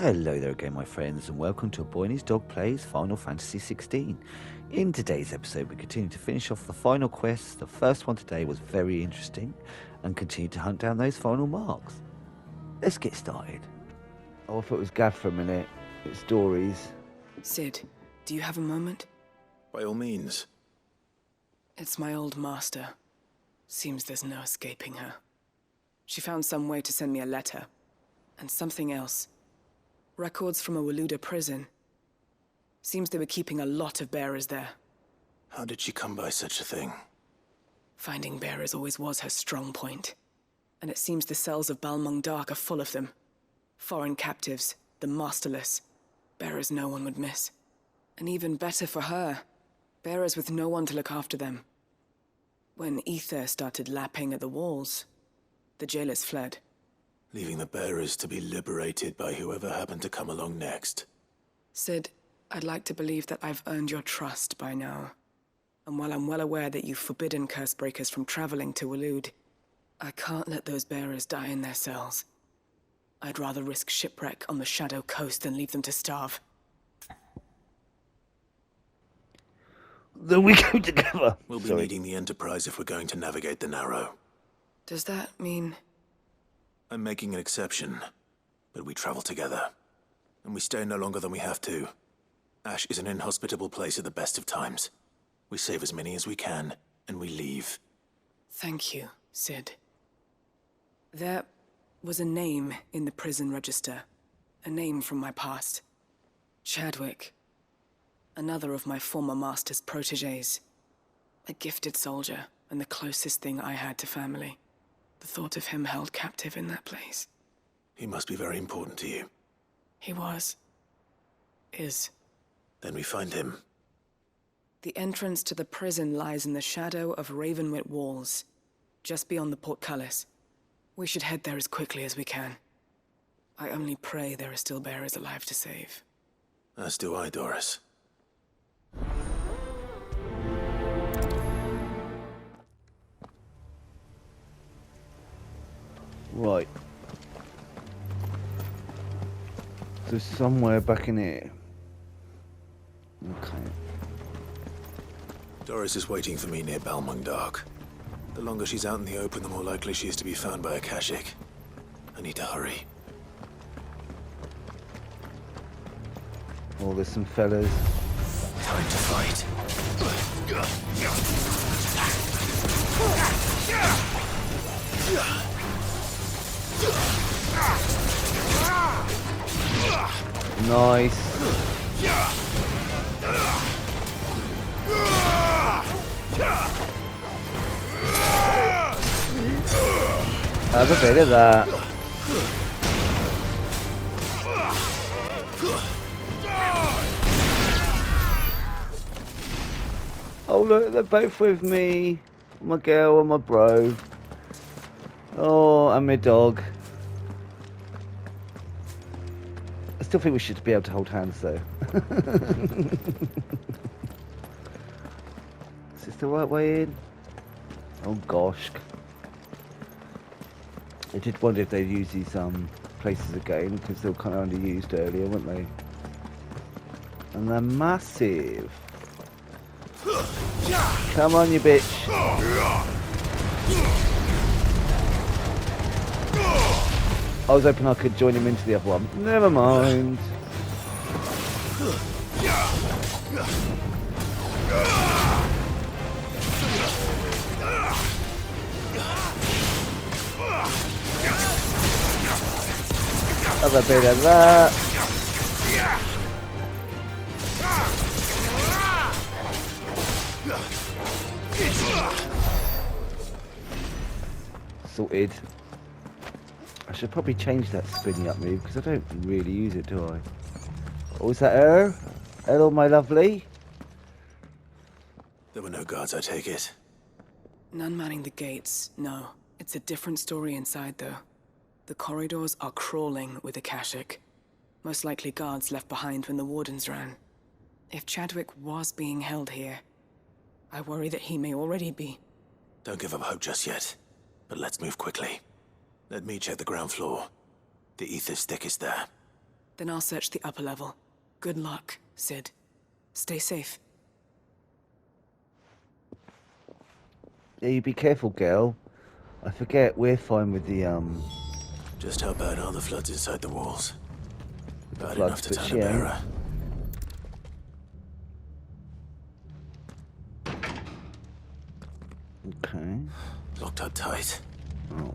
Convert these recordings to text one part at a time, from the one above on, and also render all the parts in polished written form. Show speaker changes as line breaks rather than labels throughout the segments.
Hello there again, my friends, and welcome to A Boy and His Dog Plays Final Fantasy XVI. In today's episode, we continue to finish off the final quest. The first one today was very interesting, and continue to hunt down those final marks. Let's get started. Oh, I thought it was Gav for a minute. It's Dory's.
Sid, do you have a moment?
By all means.
It's my old master. Seems there's no escaping her. She found some way to send me a letter. And something else. Records from a Waluda prison. Seems they were keeping a lot of bearers there.
How did she come by such a thing?
Finding bearers always was her strong point. And it seems the cells of Balmung Dark are full of them. Foreign captives, the masterless. Bearers no one would miss. And even better for her, bearers with no one to look after them. When ether started lapping at the walls, the jailers fled.
Leaving the bearers to be liberated by whoever happened to come along next.
Sid, I'd like to believe that I've earned your trust by now. And while I'm well aware that you've forbidden Cursebreakers from traveling to Waloed, I can't let those bearers die in their cells. I'd rather risk shipwreck on the Shadow Coast than leave them to starve.
Then we go together.
We'll be needing the Enterprise if we're going to navigate the Narrow.
Does that mean...
I'm making an exception, but we travel together. And we stay no longer than we have to. Ash is an inhospitable place at the best of times. We save as many as we can, and we leave.
Thank you, Sid. There was a name in the prison register. A name from my past. Chadwick. Another of my former master's protégés. A gifted soldier, and the closest thing I had to family. The thought of him held captive in that place.
He must be very important to you.
He was. Is.
Then we find him.
The entrance to the prison lies in the shadow of Ravenwit Walls, just beyond the portcullis. We should head there as quickly as we can. I only pray there are still bearers alive to save.
As do I, Doris.
Right. So somewhere back in here. Okay.
Doris is waiting for me near Balmung Dark. The longer she's out in the open, the more likely she is to be found by a Kashyyyk. I need to hurry.
Oh, there's some fellas.
Time to fight.
Nice. Have a bit of that. Oh look, they're both with me. My girl and my bro. Oh, and my dog. I still think we should be able to hold hands though. Is this the right way in? Oh gosh. I did wonder if they'd use these places again, because they were kind of underused earlier, weren't they? And they're massive. Come on, you bitch. I was hoping I could join him into the other one. Never mind. Have a bit of that. Sorted. I should probably change that spinny up move because I don't really use it, do I? Oh, is that her? Hello, my lovely.
There were no guards, I take it.
None manning the gates, no. It's a different story inside, though. The corridors are crawling with the Kashyyyk. Most likely guards left behind when the wardens ran. If Chadwick was being held here, I worry that he may already be.
Don't give up hope just yet. But let's move quickly. Let me check the ground floor. The ether stick is there.
Then I'll search the upper level. Good luck, Sid. Stay safe.
Yeah, you be careful, girl. I forget we're fine with the,
Just how bad are the floods inside the walls? Bad
floods,
enough to
but
turn
she
a
ain't.
bearer.
Okay.
Locked up tight.
Oh.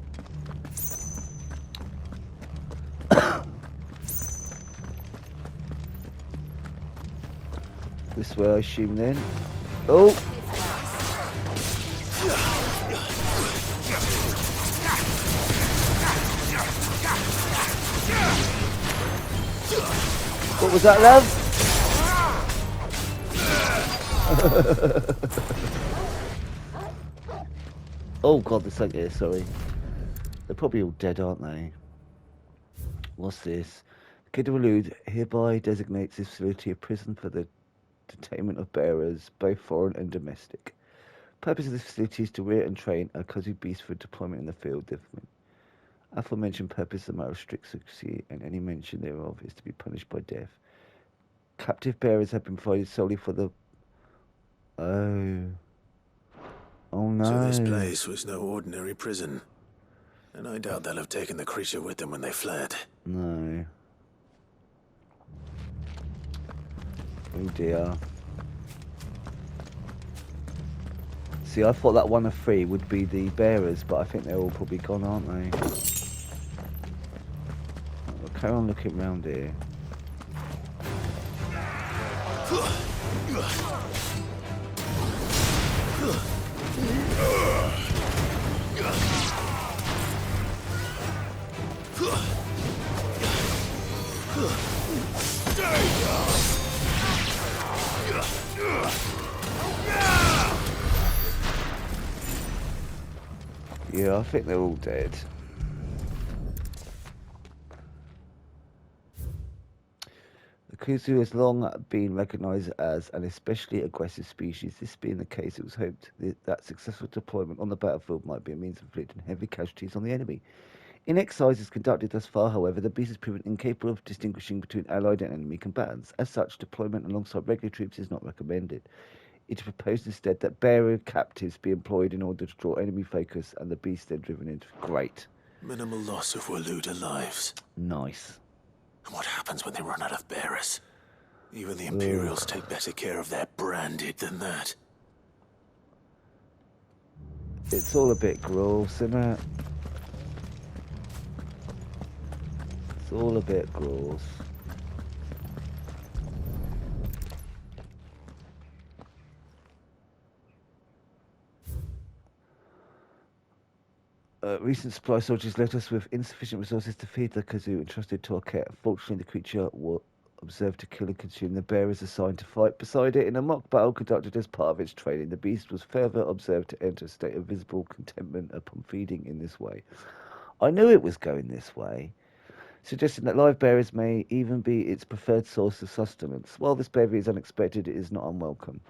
This way, I assume, then. Oh! What was that, love? Oh god, there's something here, sorry. They're probably all dead, aren't they? What's this? Kidwalude hereby designates this facility a prison for the detainment of bearers, both foreign and domestic. Purpose of this facility is to rear and train a Kazoo beast for deployment in the field. The aforementioned purpose is a matter of strict secrecy, and any mention thereof is to be punished by death. Captive bearers have been provided solely for the... Oh. Oh no.
So this place was no ordinary prison. And I doubt they'll have taken the creature with them when they fled.
No. Oh dear. See, I thought that one of three would be the bearers, but I think they're all probably gone, aren't they? We'll carry on looking around here. Yeah, I think they're all dead. The Kazoo has long been recognised as an especially aggressive species. This being the case, it was hoped that successful deployment on the battlefield might be a means of inflicting heavy casualties on the enemy. In exercises conducted thus far, however, the beast has proven incapable of distinguishing between allied and enemy combatants. As such, deployment alongside regular troops is not recommended. It is proposed instead that bearer captives be employed in order to draw enemy focus and the beast then driven into... Great.
Minimal loss of Waluda lives.
Nice.
And what happens when they run out of bearers? Even the Imperials take better care of their branded than that.
It's all a bit gross, isn't it? It's all a bit gross. Recent supply soldiers left us with insufficient resources to feed the Kazoo entrusted to our care. Fortunately, the creature was observed to kill and consume the bearers assigned to fight beside it in a mock battle conducted as part of its training. The beast was further observed to enter a state of visible contentment upon feeding in this way. I knew it was going this way, suggesting that live bearers may even be its preferred source of sustenance. While this behavior is unexpected, it is not unwelcome.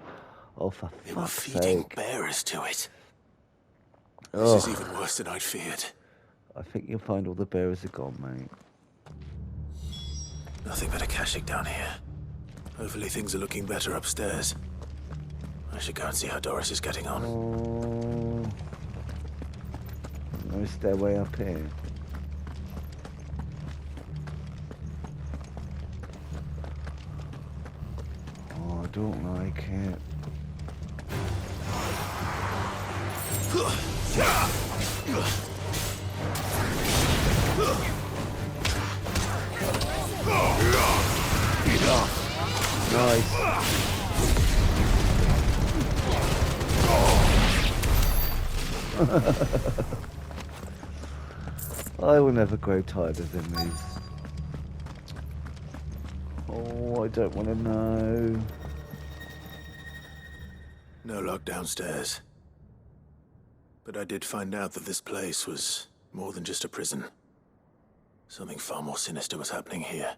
Oh, for
They were
fuck's
feeding
sake.
bearers to it.
Oh.
This is even worse than I'd feared.
I think you'll find all the bearers are gone, mate.
Nothing but a Akashic down here. Hopefully things are looking better upstairs. I should go and see how Doris is getting on.
Oh. No stairway up here. Oh, I don't like it. Nice. I will never grow tired of them, these. Oh, I don't want to know.
No luck downstairs. But I did find out that this place was more than just a prison. Something far more sinister was happening here.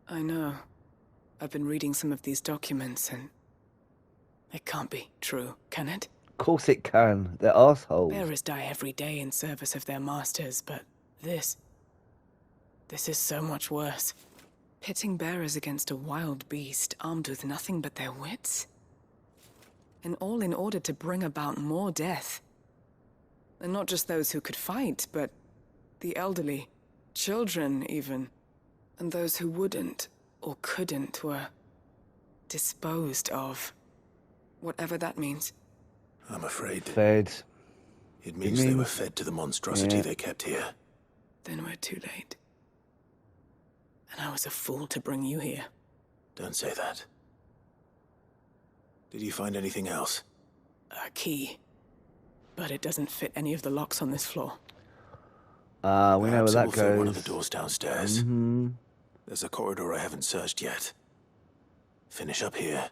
I know. I've been reading some of these documents and... it can't be true, can it?
Of course it can. They're assholes.
Bearers die every day in service of their masters, but this is so much worse. Pitting bearers against a wild beast armed with nothing but their wits? And all in order to bring about more death. And not just those who could fight, but the elderly, children even. And those who wouldn't or couldn't were disposed of. Whatever that means.
I'm afraid.
Fed.
It means they were fed to the monstrosity they kept here.
Then we're too late. And I was a fool to bring you here.
Don't say that. Did you find anything else?
A key. But it doesn't fit any of the locks on this floor.
We know where
Perhaps it
that
will fit one of
goes.
the doors downstairs.
Mm-hmm.
There's a corridor I haven't searched yet. Finish up here,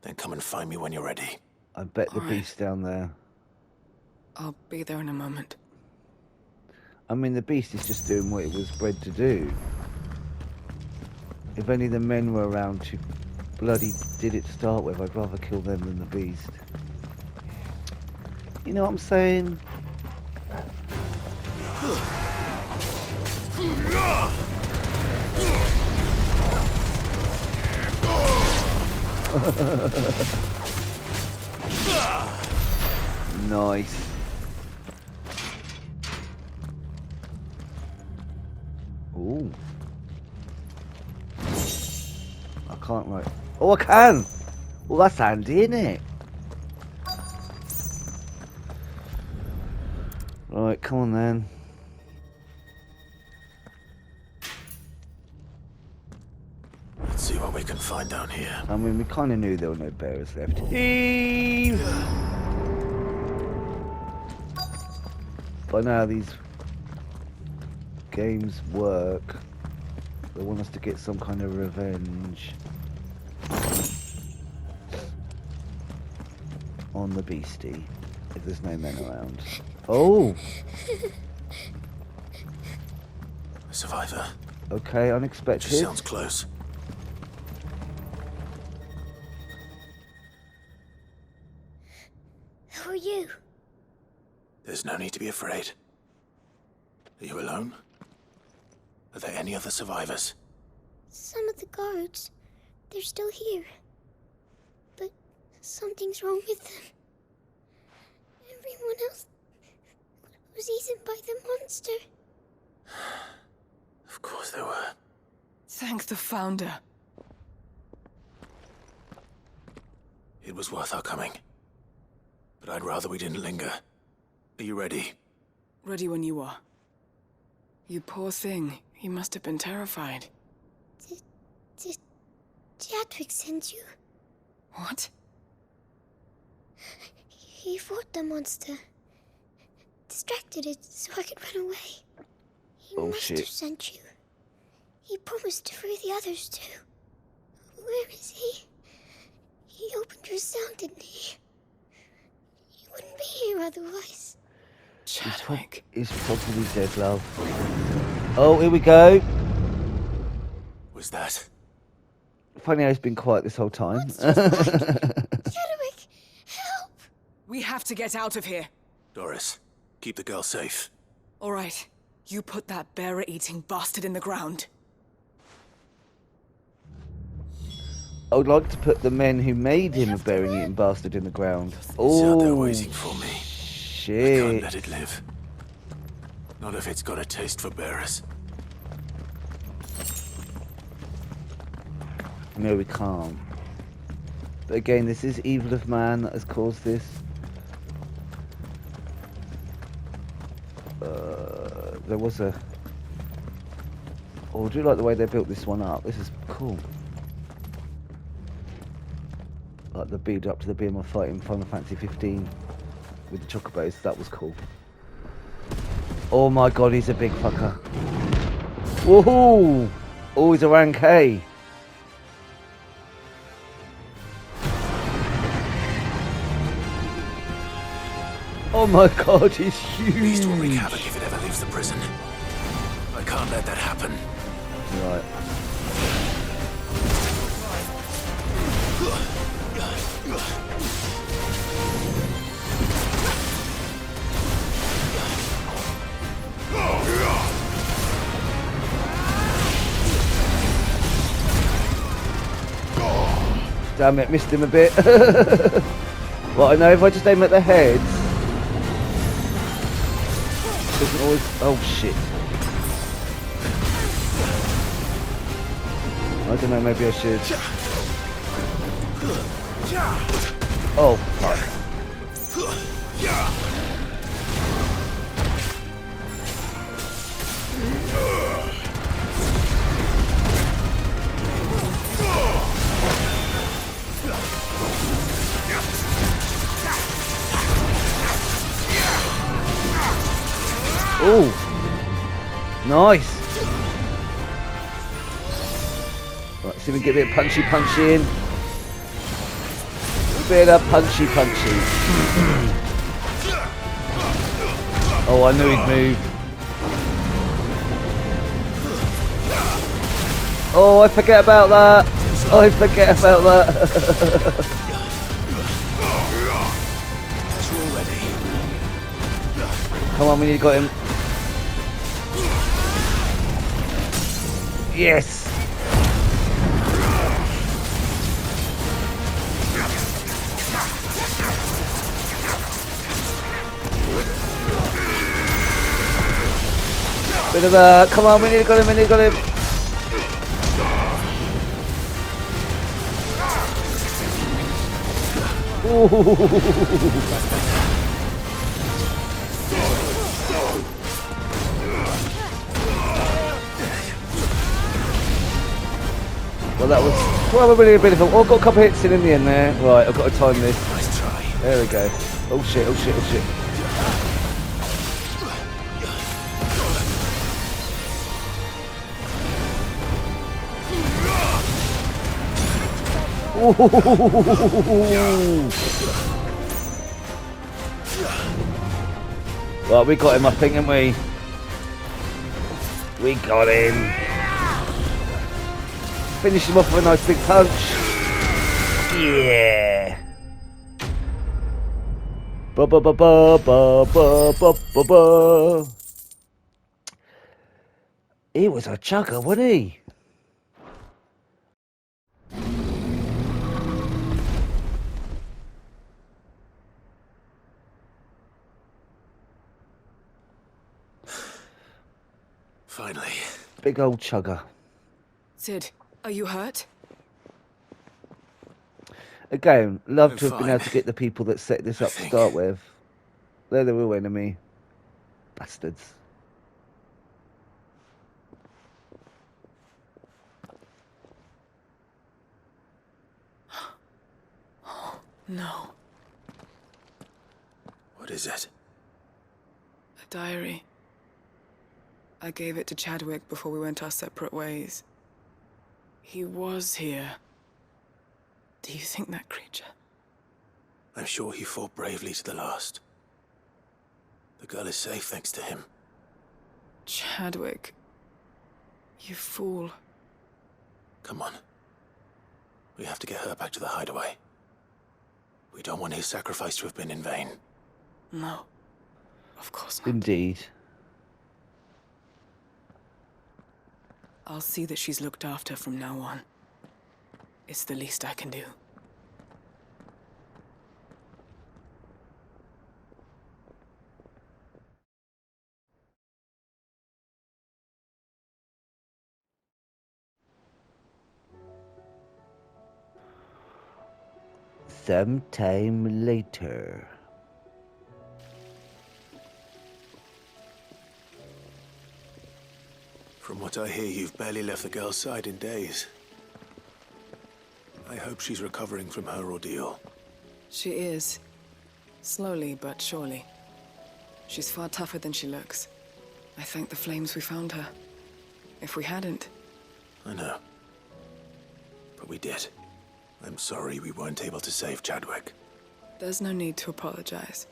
then come and find me when you're ready.
I bet the
Alright.
beast's down there.
I'll be there in a moment.
I mean, the beast is just doing what it was bred to do. If only the men were around who bloody did it to start with, I'd rather kill them than the beast. You know what I'm saying? Nice. Ooh. I can't like. Oh, I can. Well, that's handy, isn't it? Right, come on then.
Let's see what we can find down here.
I mean, we kind of knew there were no bearers left. Eve! By now, these games work. They want us to get some kind of revenge on the beastie if there's no men around. Oh!
A survivor.
Okay, unexpected.
Just sounds close.
Who are you?
There's no need to be afraid. Are you alone? Are there any other survivors?
Some of the guards. They're still here. But something's wrong with them. Everyone else was eaten by the monster.
Of course there were.
Thank the Founder.
It was worth our coming. But I'd rather we didn't linger. Are you ready?
Ready when you are. You poor thing. He must have been terrified.
Did Jadwick send you?
What?
He fought the monster. Distracted it so I could run away. He
Oh,
must
shit.
have sent you. He promised to free the others too. Where is he? He opened your cell, didn't he? He wouldn't be here otherwise.
Chadwick.
He's probably dead, love. Oh, here we go.
Was that?
Funny how he's been quiet this whole time.
Chadwick, help!
We have to get out of here.
Doris, keep the girl safe.
All right. You put that bearer-eating bastard in the ground.
I would like to put the men who made him a bearing-eating bastard in the ground.
It's out there
Oh,
waiting for me. I can't
shit.
let it live. Not if it's got a taste for bearers.
No, we can't. But again, this is evil of man that has caused this. There was a... Oh, I do like the way they built this one up. This is cool. Like the build up to the BMI fight in Final Fantasy 15 with the chocobos. That was cool. Oh my god, he's a big fucker. Woohoo! Oh, he's a rank A. Oh my god, he's
Beast will wreak
huge.
havoc if it ever leaves the prison. I can't let that happen.
Right. Damn it, missed him a bit. Well, I know if I just aim at the heads, it doesn't always... Oh, shit. I don't know, maybe I should... Oh, fuck. Oh, nice. Right, see if we can get a bit of punchy in. A bit of punchy. Oh, I knew he'd move. Oh, I forget about that. Come on, we need to got him. Yes. Bit of a... Come on, we need to got him. Ooh. Well, that was probably a bit of a... Oh, I've got a couple of hits in the end there. Right, I've got to time this.
Nice try.
There we go. Oh shit. Well, we got him, I think, haven't we? We got him. Finish him off with a nice big punch. Yeah. Ba. He was a chugger, wasn't he?
Finally.
Big old chugger.
Sid, are you hurt?
Again, love
I'm
to have been
fine.
able to get the people that set this
I
up to
think.
start with. They're the real enemy. Bastards.
No.
What is it?
A diary. I gave it to Chadwick before we went our separate ways. He was here. Do you think that creature?
I'm sure he fought bravely to the last. The girl is safe thanks to him.
Chadwick. You fool.
Come on. We have to get her back to the hideaway. We don't want his sacrifice to have been in vain.
No. Of course not.
Indeed.
I'll see that she's looked after from now on. It's the least I can do.
Sometime later.
From what I hear, you've barely left the girl's side in days. I hope she's recovering from her ordeal.
She is. Slowly but surely. She's far tougher than she looks. I thank the flames we found her. If we hadn't...
I know. But we did. I'm sorry we weren't able to save Chadwick.
There's no need to apologize.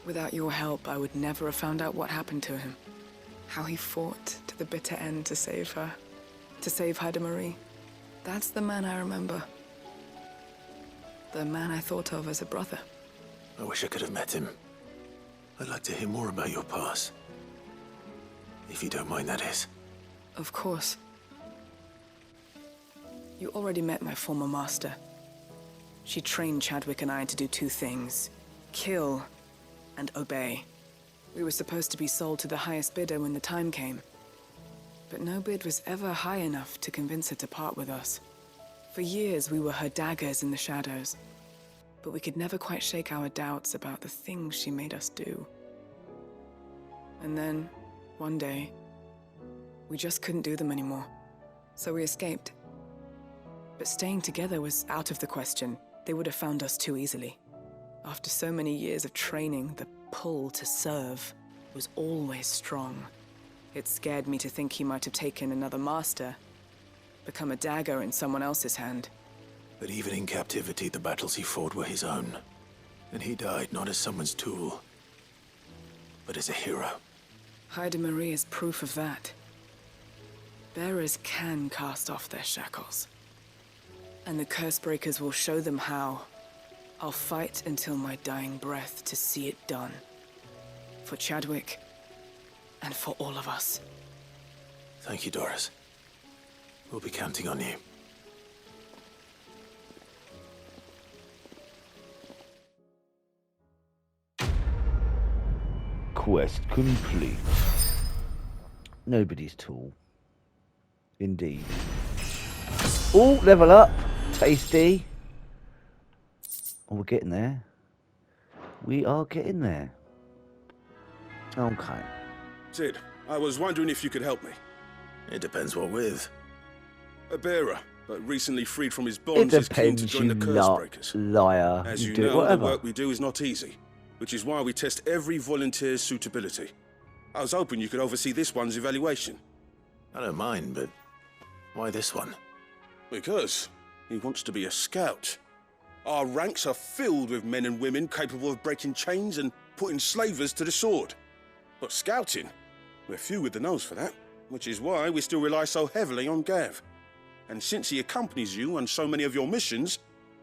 Without your help, I would never have found out what happened to him. How he fought to the bitter end to save her. To save Haida Marie. That's the man I remember. The man I thought of as a brother.
I wish I could have met him. I'd like to hear more about your past. If you don't mind, that is.
Of course. You already met my former master. She trained Chadwick and I to do two things: kill and obey. We were supposed to be sold to the highest bidder when the time came. But no bid was ever high enough to convince her to part with us. For years, we were her daggers in the shadows. But we could never quite shake our doubts about the things she made us do. And then, one day, we just couldn't do them anymore. So we escaped. But staying together was out of the question. They would have found us too easily. After so many years of training, the pull to serve was always strong. It scared me to think he might have taken another master, become a dagger in someone else's hand.
But even in captivity, the battles he fought were his own. And he died not as someone's tool, but as a hero.
Haida Marie is proof of that. Bearers can cast off their shackles. And the Cursebreakers will show them how. I'll fight until my dying breath to see it done. For Chadwick, and for all of us.
Thank you, Doris. We'll be counting on you.
Quest complete. Nobody's tool. Indeed. Oh, level up. Tasty. Oh, we're getting there. We are getting there. Okay.
Sid, I was wondering if you could help me.
It depends what with.
A bearer, but recently freed from his
It
bonds, is keen
depends,
to join
you
the Cursebreakers.
liar.
As you
do
know,
whatever.
the work we do is not easy, which is why we test every volunteer's suitability. I was hoping you could oversee this one's evaluation.
I don't mind, but why this one?
Because he wants to be a scout. Our ranks are filled with men and women capable of breaking chains and putting slavers to the sword. But scouting, we're few with the nose for that, which is why we still rely so heavily on Gav. And since he accompanies you on so many of your missions,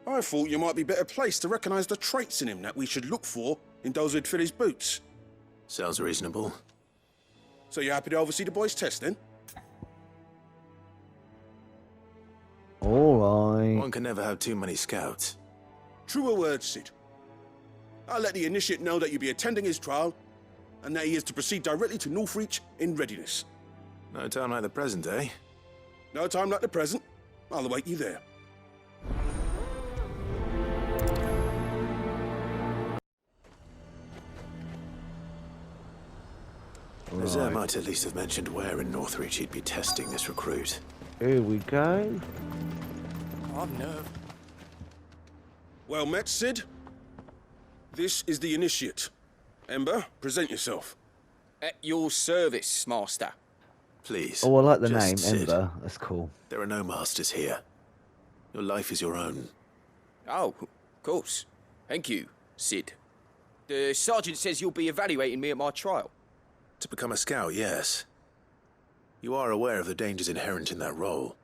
I thought you might be better placed to recognize the traits in him that we should look for in those who'd fill his boots.
Sounds reasonable.
So you're happy to oversee the boys' test, then?
Alright.
One can never have too many scouts.
Truer words, Sid. I'll let the initiate know that you'll be attending his trial, and that he is to proceed directly to Northreach in readiness.
No time like the present, eh?
No time like the present. I'll await you there.
Azure might at least have mentioned where in Northreach he'd be testing this recruit.
Here we go.
I've nerve. Well met, Sid. This is the initiate. Ember, present yourself.
At your service, Master.
Please.
Oh, I like the
just
name,
Sid.
Ember. That's cool.
There are no masters here. Your life is your own.
Oh, of course. Thank you, Sid. The sergeant says you'll be evaluating me at my trial.
To become a scout, yes. You are aware of the dangers inherent in that role.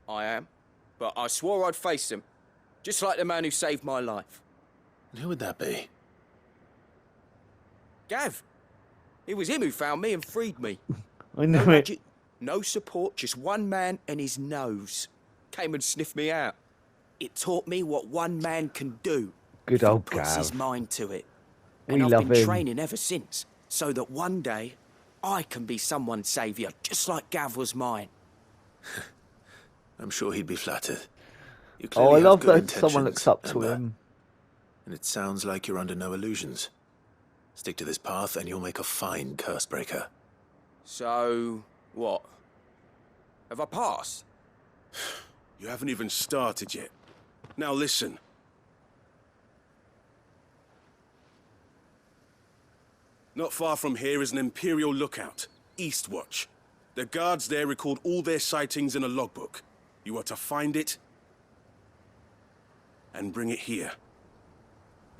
I am. But I swore I'd face them. Just like the man who saved my life.
And who would that be?
Gav. It was him who found me and freed me.
I know
No
it.
magic, no support, just one man and his nose. Came and sniffed me out. It taught me what one man can do.
Good
if he
old
puts his
Gav.
mind to it.
We
And I've
love
been
him.
training ever since, so that one day I can be someone's saviour, just like Gav was mine.
I'm sure he'd be flattered. You
Oh, I
clearly have
love
good
that someone looks
intentions,
up to
Ember.
him.
And it sounds like you're under no illusions. Stick to this path and you'll make a fine Cursebreaker.
So, what? Have I passed?
You haven't even started yet. Now listen. Not far from here is an Imperial lookout, Eastwatch. The guards there record all their sightings in a logbook. You are to find it and bring it here.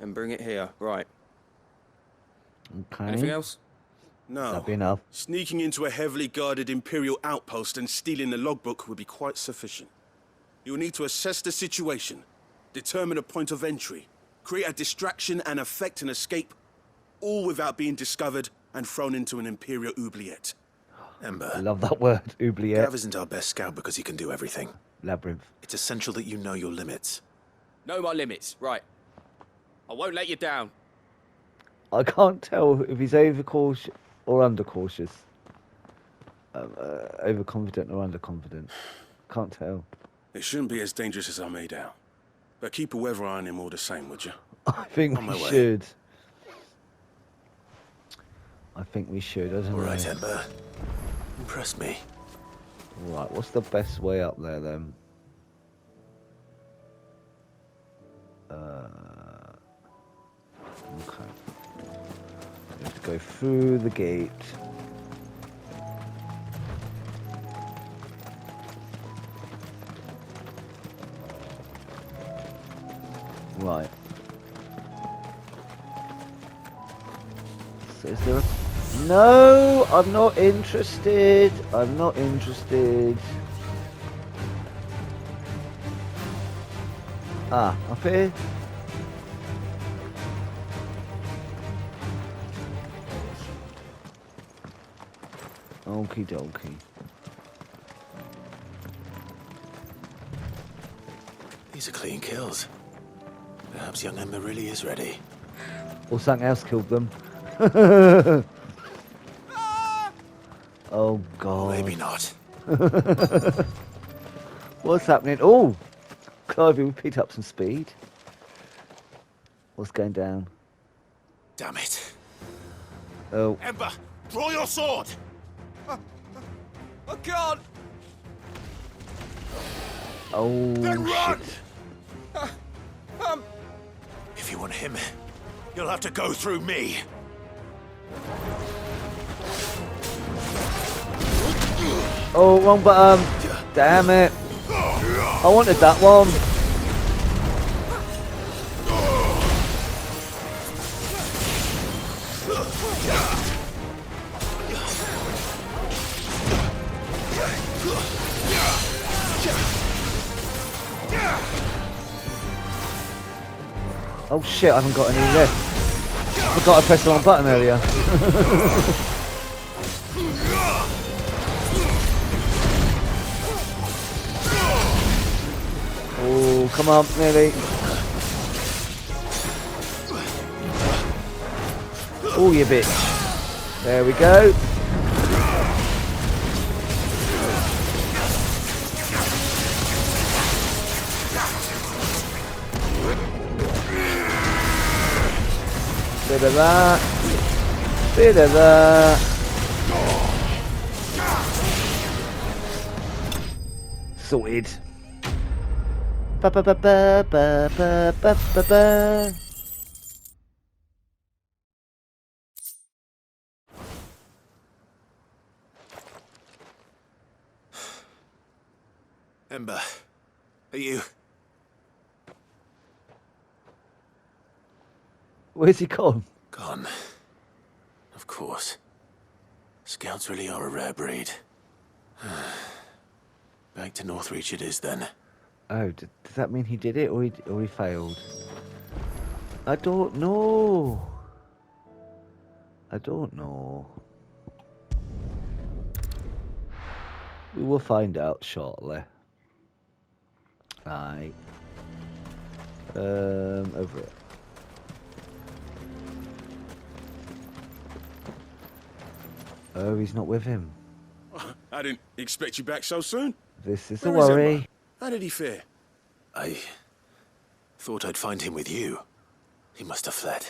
And bring it here, right.
Okay.
Anything else?
No.
That'd be enough.
Sneaking into a heavily guarded Imperial outpost and stealing the logbook would be quite sufficient. You will need to assess the situation, determine a point of entry, create a distraction and effect an escape, all without being discovered and thrown into an Imperial oubliette.
Ember,
I love that word, oubliette.
Gav isn't our best scout because he can do everything.
Labyrinth.
It's essential that you know your limits.
Know my limits, right. I won't let you down.
I can't tell if he's overcautious or undercautious. Overconfident or underconfident. Can't tell.
It shouldn't be as dangerous as I made out. But keep a weather eye on him all the same, would you?
I think
On my
we
way.
should. I think we should. I don't
All
know.
right, Ember. Impress me.
Right, what's the best way up there then? Okay. We have to go through the gate. Right. So is there a... No, I'm not interested. I'm not interested. Ah, up here? Okie dokie.
These are clean kills. Perhaps young Ember really is ready.
Or something else killed them. Oh god.
Maybe not.
What's happening? Oh! Clive, we picked up some speed. What's going down?
Damn it.
Oh.
Ember, draw your sword!
I can't!
Oh,
Then run!
shit.
If you want him, you'll have to go through me.
Oh, wrong button. Damn it. I wanted that one. Oh shit, I haven't got any left. I forgot I pressed the wrong button earlier. Oh, come on, nearly. Oh, you bitch. There we go. Bit of that. Bit of that. Sorted. Ba ba ba ba ba ba ba ba ba.
Ember, are you...
Where's he gone?
Gone. Of course. Scouts really are a rare breed. Back to Northreach it is then.
Oh, does that mean he did it or he failed? I don't know. I don't know. We will find out shortly. Right. Over it. Oh, he's not with him.
I didn't expect you back so soon.
This is a
Where is
worry.
Emma? How did he fare?
I thought I'd find him with you. He must have fled.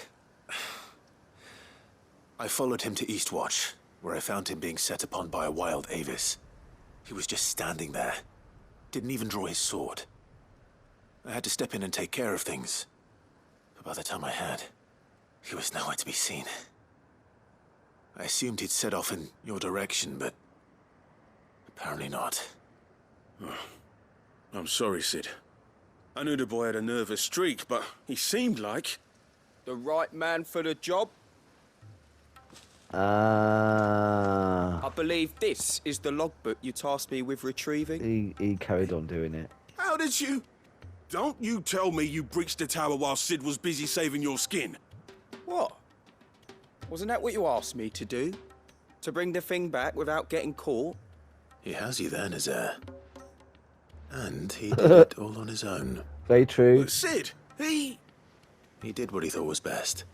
I followed him to Eastwatch, where I found him being set upon by a wild Avis. He was just standing there. Didn't even draw his sword. I had to step in and take care of things. But by the time I had, he was nowhere to be seen. I assumed he'd set off in your direction, but apparently not.
I'm sorry, Sid. I knew the boy had a nervous streak, but he seemed like...
The right man for the job? I believe this is the logbook you tasked me with retrieving.
He carried on doing it.
How did you... Don't you tell me you breached the tower while Sid was busy saving your skin.
What? Wasn't that what you asked me to do? To bring the thing back without getting caught?
He has you there, Nazaire. And he did it all on his own.
Very true.
But Sid, he
did what he thought was best.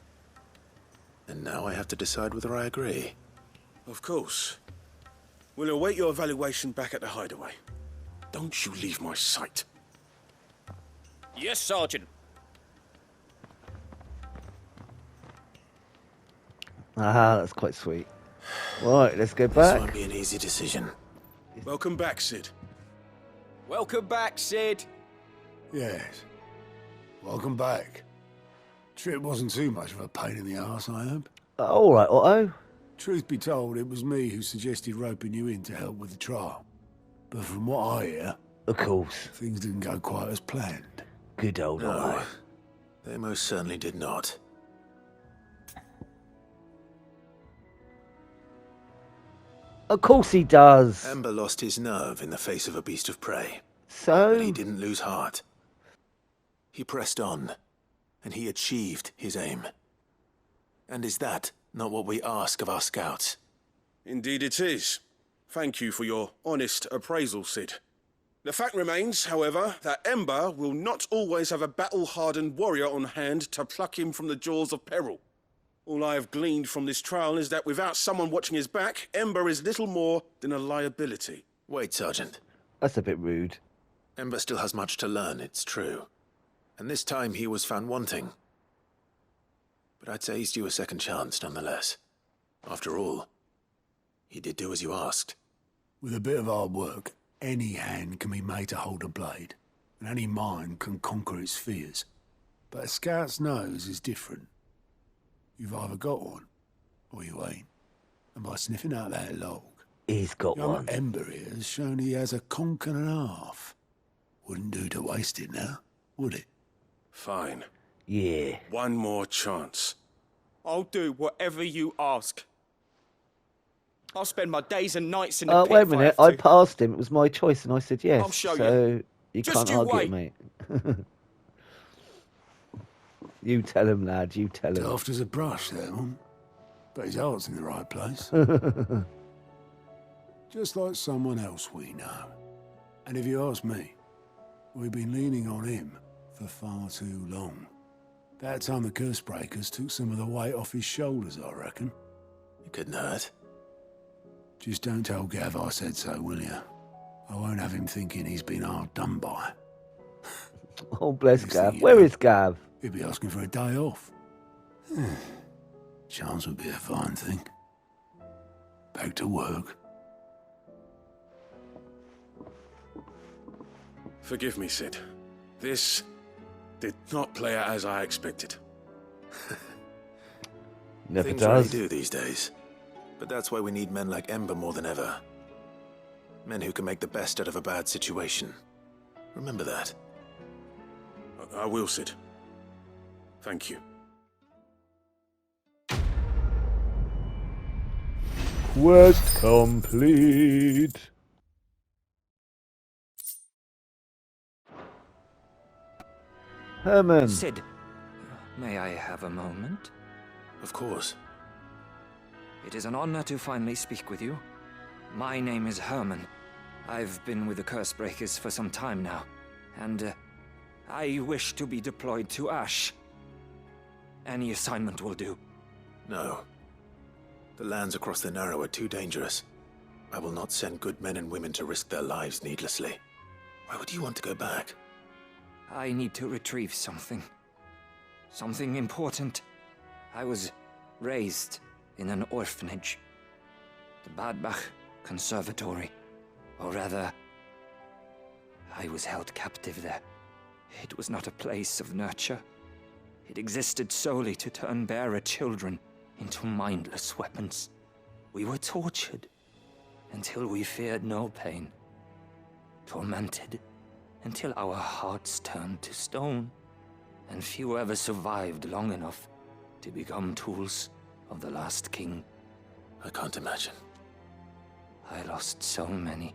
And now I have to decide whether I agree.
Of course. We'll await your evaluation back at the hideaway. Don't you leave my sight.
Yes, Sergeant.
Ah, that's quite sweet. Right, let's go
This
back.
won't be an easy decision.
Welcome back, Sid.
Welcome back, Sid.
Yes. Welcome back. Trip wasn't too much of a pain in the arse, I hope.
All right, Otto.
Truth be told, it was me who suggested roping you in to help with the trial. But from what I hear,
Of course.
things didn't go quite as planned.
Good old
No,
Otto.
they most certainly did not.
Of course he does.
Ember lost his nerve in the face of a beast of prey.
So,
But he didn't lose heart. He pressed on, and he achieved his aim. And is that not what we ask of our scouts?
Indeed it is. Thank you for your honest appraisal, Sid. The fact remains, however, that Ember will not always have a battle-hardened warrior on hand to pluck him from the jaws of peril. All I have gleaned from this trial is that without someone watching his back, Ember is little more than a liability.
Wait, Sergeant.
that's a bit rude.
Ember still has much to learn, it's true. And this time he was found wanting. But I'd say he's due a second chance, nonetheless. After all, he did do as you asked.
With a bit of hard work, any hand can be made to hold a blade, and any mind can conquer its fears. But a scout's nose is different. You've either got one, or you ain't. And by sniffing out that log,
He's got
young
one.
Ember here has shown he has a conk and a half. Wouldn't do to waste it now, would it?
Fine.
Yeah.
One more chance.
I'll do whatever you ask. I'll spend my days and nights in the pit
Wait a
if I
minute.
have
I
to.
passed him. It was my choice, and I said yes.
I'll show
so you
Just
can't
you
argue
wait.
it, mate. You tell him, lad. You tell him.
Daft as a brush, that one. But his heart's in the right place. Just like someone else we know. And if you ask me, we've been leaning on him for far too long. That time the curse breakers took some of the weight off his shoulders, I reckon.
It couldn't hurt.
Just don't tell Gav I said so, will you? I won't have him thinking he's been hard done by.
Oh, bless
Next
Gav.
thing you
Where
know-
is Gav?
He'd be asking for a day off. Chance would be a fine thing. Back to work.
Forgive me, Sid. This did not play out as I expected.
Never
Things really
does.
do these days. But that's why we need men like Ember more than ever. Men who can make the best out of a bad situation. Remember that.
I will, Sid. Thank you.
Quest complete. Herman.
Sid, may I have a moment?
Of course.
It is an honor to finally speak with you. My name is Herman. I've been with the Cursebreakers for some time now, and I wish to be deployed to Ash. Any assignment will do.
No. The lands across the Narrow are too dangerous. I will not send good men and women to risk their lives needlessly. Why would you want to go back?
I need to retrieve something. Something important. I was raised in an orphanage. The Badbach Conservatory. Or rather, I was held captive there. It was not a place of nurture. It existed solely to turn bearer children into mindless weapons. We were tortured until we feared no pain. Tormented until our hearts turned to stone. And few ever survived long enough to become tools of the last king.
I can't imagine.
I lost so many.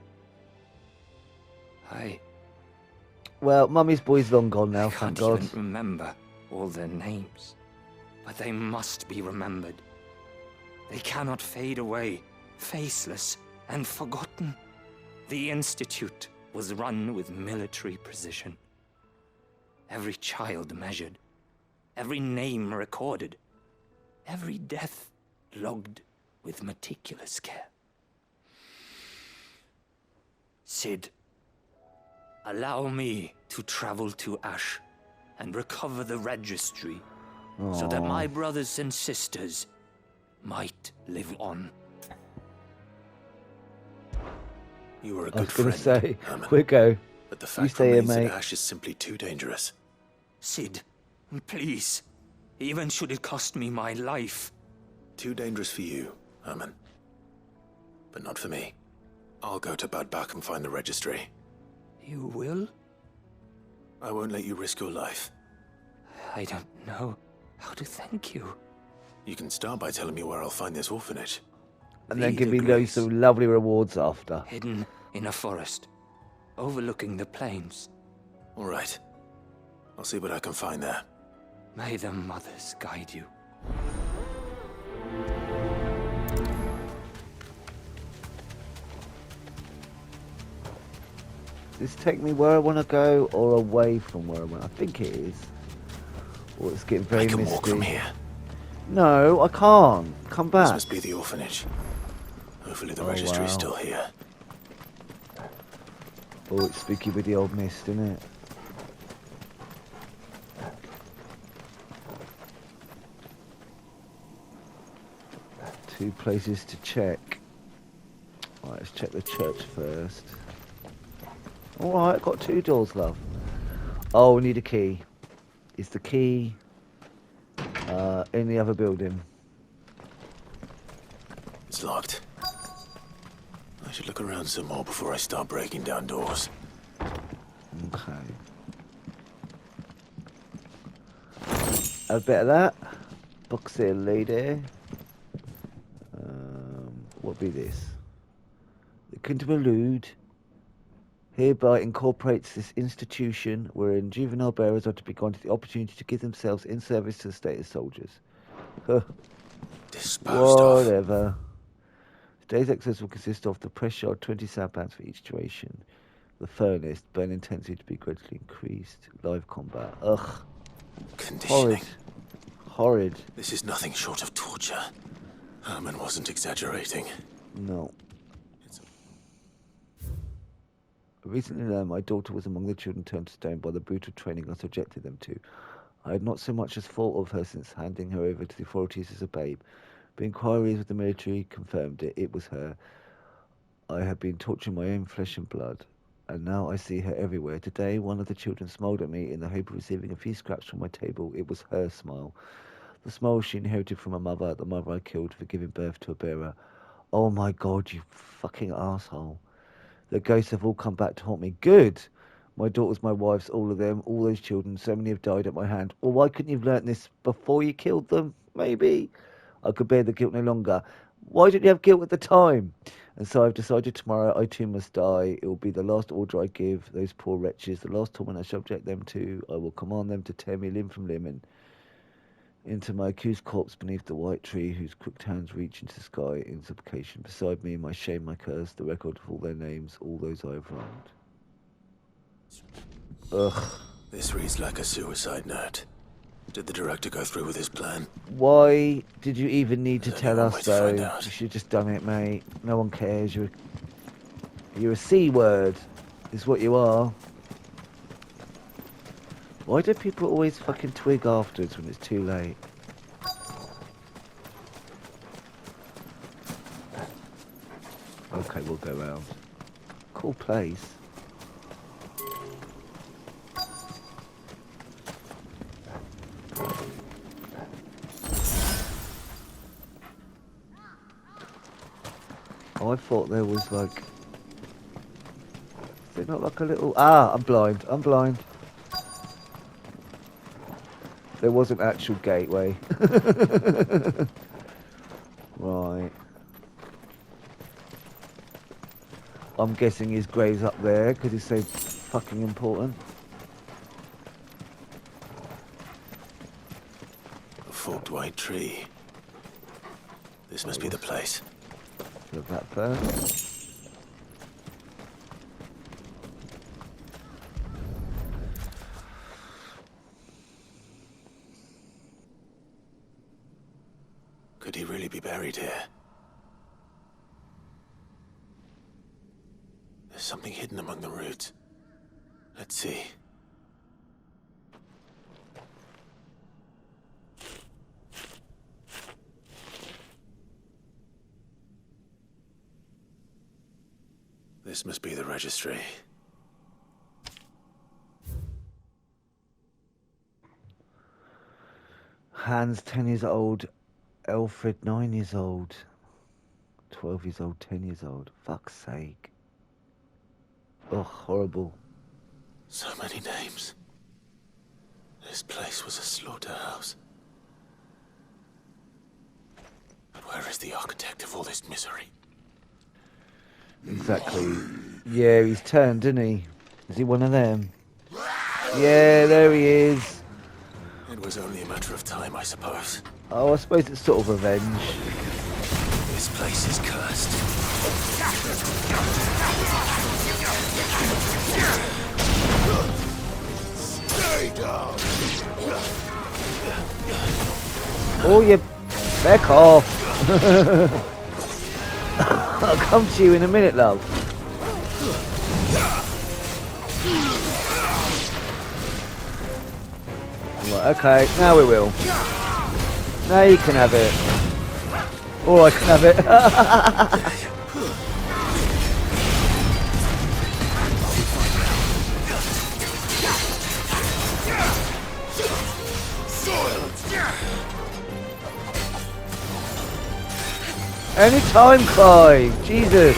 Well, Mummy's boy's long gone now,
I
thank
can't
God.
even remember all their names. But they must be remembered. They cannot fade away faceless and forgotten. The Institute was run with military precision. Every child measured, every name recorded, every death logged with meticulous care. Sid, allow me to travel to Ash and recover the registry so that my brothers and sisters might live on.
You were a
I was
good
going
friend,
to say,
Herman.
quick go.
But the
You
fact
stay here,
remains that
mate.
Ash is simply too dangerous.
Sid, please, even should it cost me my life.
Too dangerous for you, Herman. But not for me. I'll go to Bad Bach and find the registry.
You will?
I won't let you risk your life.
I don't know how to thank you.
You can start by telling me where I'll find this orphanage.
And then
Be
give
the
me loads
grace.
of lovely rewards after.
Hidden in a forest, overlooking the plains.
All right. I'll see what I can find there.
May the mothers guide you.
Does this take me where I want to go or away from where I want? I think it is. Oh, it's getting very
I can
misty.
walk from here.
No, I can't. Come
This
back.
must be the orphanage. Hopefully the
Oh,
registry's
wow.
still here.
Oh, it's spooky with the old mist, isn't it? Two places to check. Right, let's check the church first. Alright, got 2 doors, love. Oh, we need a key. Is the key in the other building?
It's locked. I should look around some more before I start breaking down doors.
Okay. A bit of that. Box here, lady. What be this? The Kingdom of Lude hereby incorporates this institution wherein juvenile bearers are to be granted the opportunity to give themselves in service to the state as soldiers.
Disposed of.
Whatever. Today's exercise will consist of the press yard, 20 £7 for each duration. The furnace, burn intensity to be gradually increased. Live combat. Ugh.
Conditioning.
Horrid. Horrid.
This is nothing short of torture. Herman wasn't exaggerating.
No. I recently learned my daughter was among the children turned to stone by the brutal training I subjected them to. I had not so much as thought of her since handing her over to the authorities as a babe. But inquiries with the military confirmed it. It was her. I had been torturing my own flesh and blood, and now I see her everywhere. Today, one of the children smiled at me in the hope of receiving a few scraps from my table. It was her smile. The smile she inherited from her mother, the mother I killed for giving birth to a bearer. Oh my God, you fucking asshole. The ghosts have all come back to haunt me. Good. My daughters, my wives, all of them, all those children, so many have died at my hand. Well, why couldn't you have learnt this before you killed them? Maybe. I could bear the guilt no longer. Why didn't you have guilt at the time? And so I've decided tomorrow I too must die. It will be the last order I give those poor wretches, the last torment I subject them to. I will command them to tear me limb from limb and into my accused corpse beneath the white tree whose crooked hands reach into the sky in supplication. Beside me, my shame, my curse, the record of all their names, all those I have wronged. Ugh.
This reads like a suicide note. Did the director go through with his plan?
Why did you even need to
There's
tell
only one
us,
way to find
though?
out.
You should have just done it, mate. No one cares. You're a C word, is what you are. Why do people always fucking twig afterwards when it's too late? Okay, we'll go round. Cool place. Oh, I thought there was like... Is there not like a little... Ah, I'm blind. I'm blind. There was an actual gateway. Right. I'm guessing his grave's up there because he's so fucking important.
A forked white tree. This must be the place.
Look that first.
Could he really be buried here? There's something hidden among the roots. Let's see. This must be the registry.
Hans, 10 years old. Alfred, 9 years old. 12 years old, 10 years old. Fuck's sake. Oh, horrible.
So many names. This place was a slaughterhouse. But where is the architect of all this misery?
Exactly. Yeah, he's turned, didn't he? Is he one of them? Yeah, there he is.
It was only a matter of time, I suppose.
Oh, I suppose it's sort of revenge.
This place is cursed. Stay down.
Oh, you back off. I'll come to you in a minute, love. Right, okay, now we will. Now you can have it. Or I can have it. Anytime, Clive. Jesus.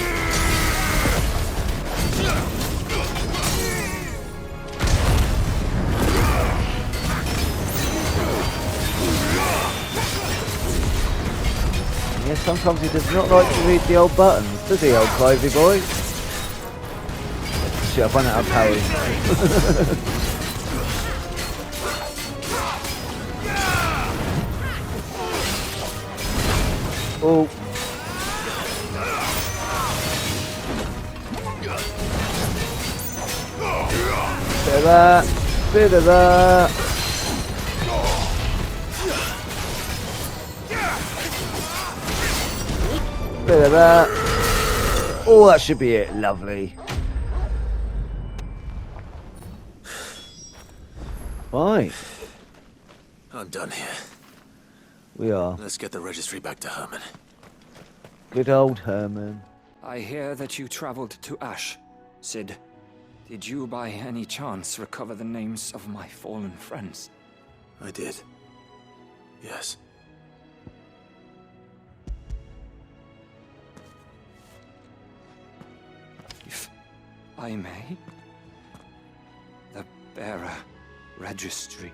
Yeah, sometimes he does not like to read the old buttons, does he, old Clivey boy? Shit, I've run out of powers. Oh. Bit of that. Bit of that. Bit of that. Oh, that should be it. Lovely. Right.
I'm done here.
We are.
Let's get the registry back to Herman.
Good old Herman.
I hear that you traveled to Ash, Sid. Did you by any chance recover the names of my fallen friends?
I did. Yes.
If I may? The bearer registry.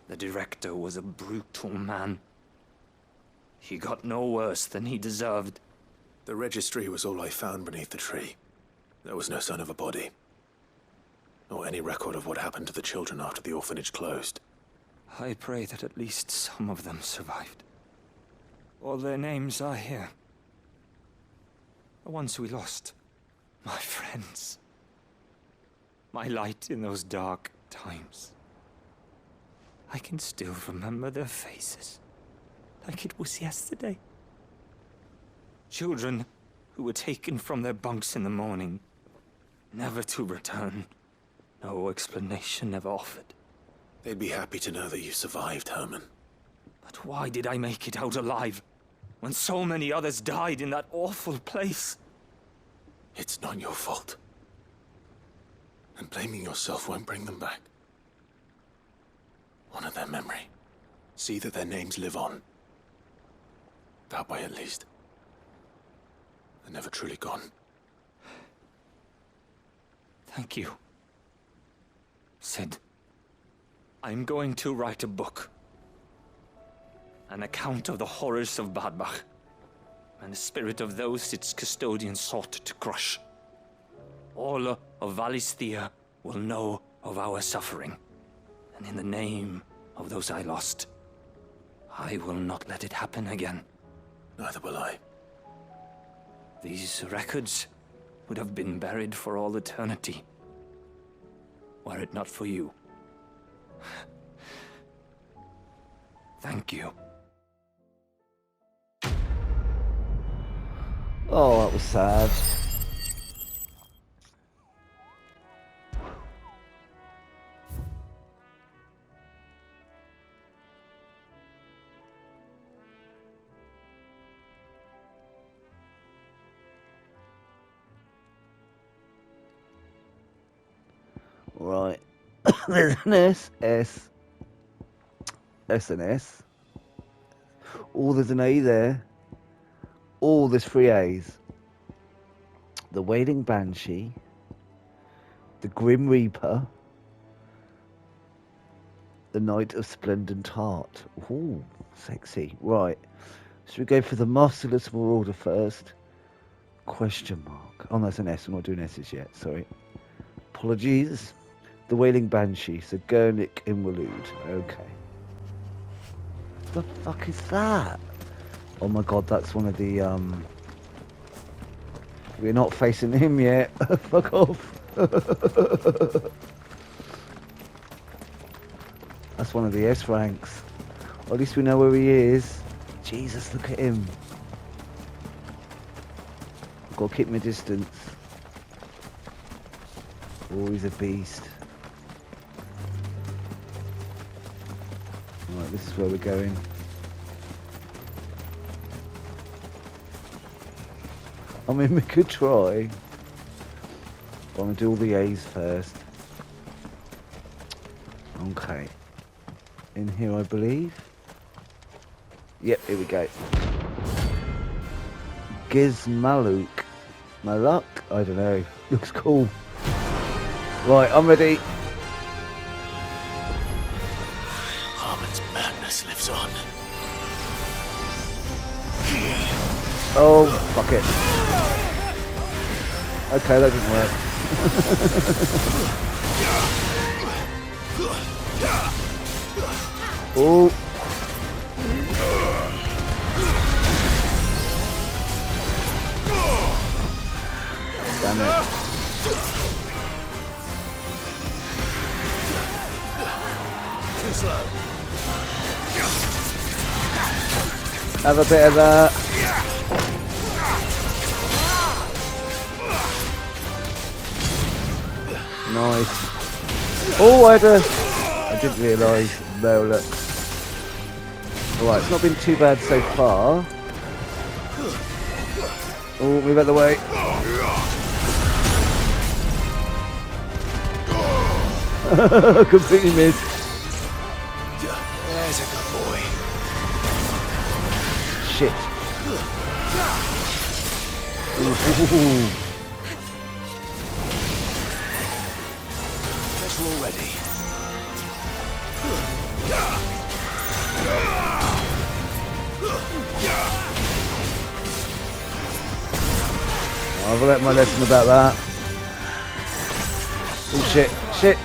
The director was a brutal man. He got no worse than he deserved.
The registry was all I found beneath the tree. There was no sign of a body. Or any record of what happened to the children after the orphanage closed.
I pray that at least some of them survived. All their names are here. The ones we lost. My friends. My light in those dark times. I can still remember their faces. Like it was yesterday. Children who were taken from their bunks in the morning, never to return. No explanation ever offered.
They'd be happy to know that you survived, Herman.
But why did I make it out alive, when so many others died in that awful place?
It's not your fault. And blaming yourself won't bring them back. Honor their memory. See that their names live on. That way, at least. They're never truly gone.
Thank you. Sid, I'm going to write a book. An account of the horrors of Badbach, and the spirit of those its custodians sought to crush. All of Valisthea will know of our suffering. And in the name of those I lost, I will not let it happen again.
Neither will I.
These records would have been buried for all eternity, were it not for you. Thank you.
Oh, that was sad. Right. There's an S, S, S and S. Oh, there's an A there. Oh, there's 3 A's. The Wailing Banshee. The Grim Reaper. The Knight of Splendent Heart. Ooh, sexy. Right. Should we go for the Masterless Marauder first? Question mark. Oh, that's an S. I'm not doing S's yet. Sorry. Apologies. The Wailing Banshee. So Gurnik Inwalud. Okay. What the fuck is that? Oh my god, that's one of the, We're not facing him yet. Fuck off. That's one of the S ranks. Or at least we know where he is. Jesus, look at him. I've got to keep my distance. Oh, he's a beast. Right, this is where we're going. I mean, we could try. But I'm going to do all the A's first. Okay. In here, I believe. Yep, here we go. Gizmaluk. Maluk? I don't know. Looks cool. Right, I'm ready.
Harmon's madness lives on.
Oh, fuck it. Okay, that didn't work. Oh. Damn it.
Too slow.
Have a bit of that. Nice. Oh, I didn't realise. No, look. Alright, it's not been too bad so far. Oh, move out of the way. Completely missed.
There's a good boy.
Shit. Ooh.
Guess we're all ready.
I've learnt my lesson about that. Oh shit, shit.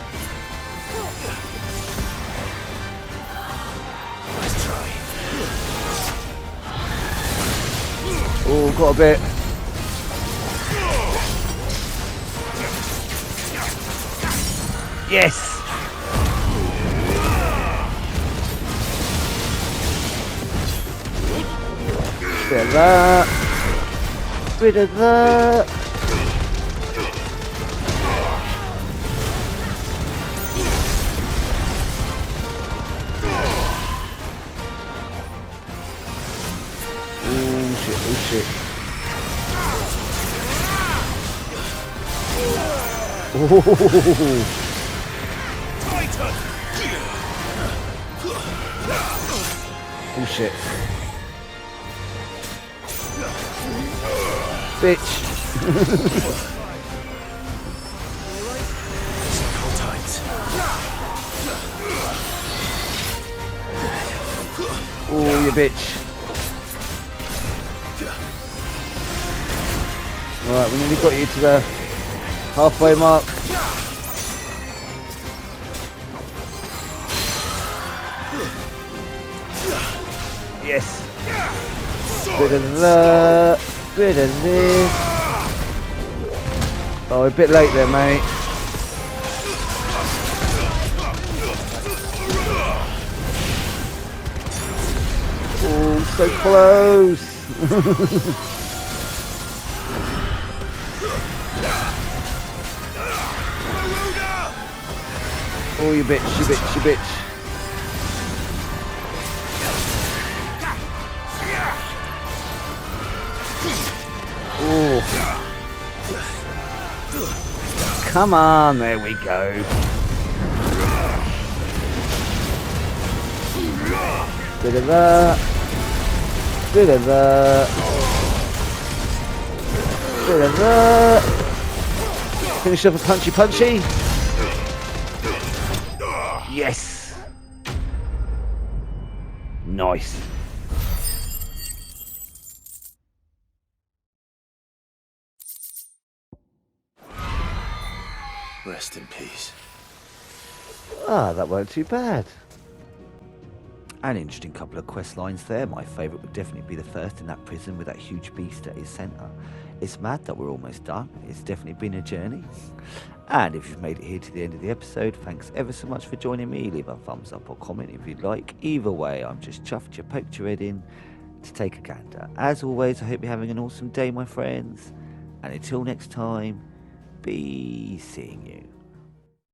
Let's try.
Oh, got a bit. Yes! Bit of that. Bit of that. Oh shit, oh shit. Oh. Oh shit. Bitch.
Hold tight.
Oh, you bitch. Right, we nearly got you to the halfway mark. Yes. Bit of that. Bit of this. Oh, a bit late there, mate. Oh, so close. Oh, you bitch, you bitch, you bitch. Oh. Come on, there we go. Bit of that. Bit of that. Bit of that. Finish up a punchy punchy. Yes. Nice.
Rest in peace.
Ah, that weren't too bad. An interesting couple of quest lines there. My favourite would definitely be the first in that prison with that huge beast at his centre. It's mad that we're almost done. It's definitely been a journey. And if you've made it here to the end of the episode, thanks ever so much for joining me. Leave a thumbs up or comment if you'd like. Either way, I'm just chuffed you poked your head in to take a gander. As always, I hope you're having an awesome day, my friends. And until next time, be seeing you.